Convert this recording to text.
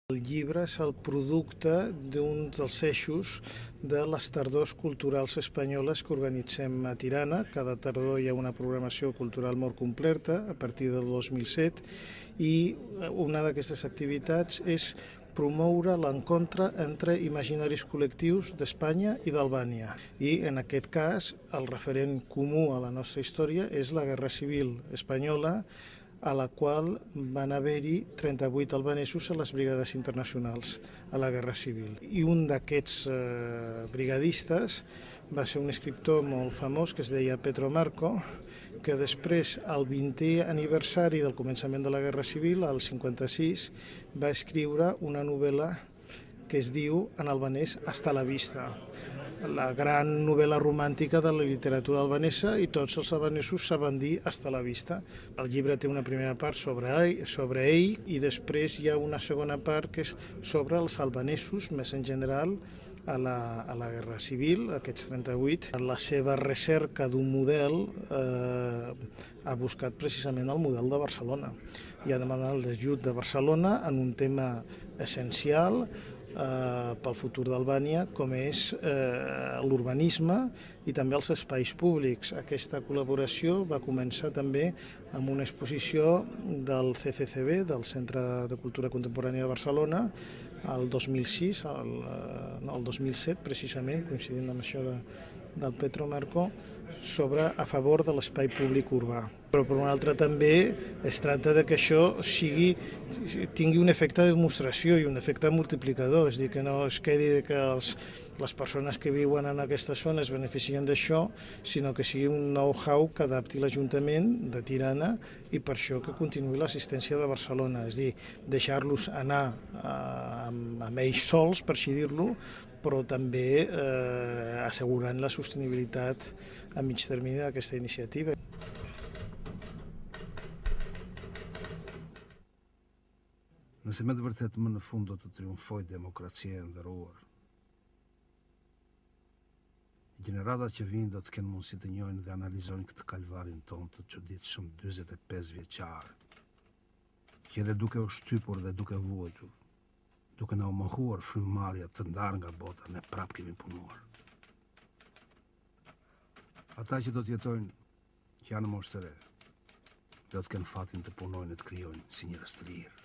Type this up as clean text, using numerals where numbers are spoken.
El llibre és el producte d'un dels eixos de les tardors culturals espanyoles que organitzem a Tirana. Cada tardor hi ha una programació cultural molt completa a partir del 2007 i una d'aquestes activitats és promoure l'encontre entre imaginaris col·lectius d'Espanya i d'Albània. I en aquest cas el referent comú a la nostra història és la Guerra Civil espanyola, a la qual van haver-hi 38 albanesos a les brigades internacionals a la Guerra Civil. I un d'aquests brigadistes va ser un escriptor molt famós que es deia Pedro Marco, que després, al 20è aniversari del començament de la Guerra Civil, al 56, va escriure una novel·la que es diu en albanès Hasta la vista, la gran novel·la romàntica de la literatura albanesa, i tots els albanesos saben dir hasta la vista. El llibre té una primera part sobre ell i després hi ha una segona part que és sobre els albanesos més en general a la Guerra Civil, aquests 38. En la seva recerca d'un model ha buscat precisament el model de Barcelona i ha demanat el desajut de Barcelona en un tema essencial pel futur d'Albània, com és l'urbanisme i també els espais públics. Aquesta col·laboració va començar també amb una exposició del CCCB, del Centre de Cultura Contemporània de Barcelona, el 2006, el 2007 precisament, coincidint amb això del Pedro Marco, a favor de l'espai públic urbà. Però per una altra també es tracta que això tingui un efecte de demostració i un efecte multiplicador, és a dir, que no es quedi que les persones que viuen en aquesta zona es beneficien d'això, sinó que sigui un know-how que adapti l'Ajuntament de Tirana i per això que continuï l'assistència de Barcelona, és a dir, deixar-los anar amb ells sols, per així dir-lo, però també assegurant la sostenibilitat a mig termini d'aquesta iniciativa. Nëse me të vërtet më në fund do të triumfoj demokracia e ndëruar, gjeneratat që vinë do të kenë mundësi të njohin dhe analizojnë këtë kalvarin ton të çuditshëm 45 vjeçar, që edhe duke u shtypur dhe duke vuajtur, duke na u mohuar frymëmarrja të ndarë nga bota, ne prap kemi punuar. Ata që do të jetojnë, që janë moshë të re, do të kenë fatin të punojnë e të krijojnë si njerëz të lirë.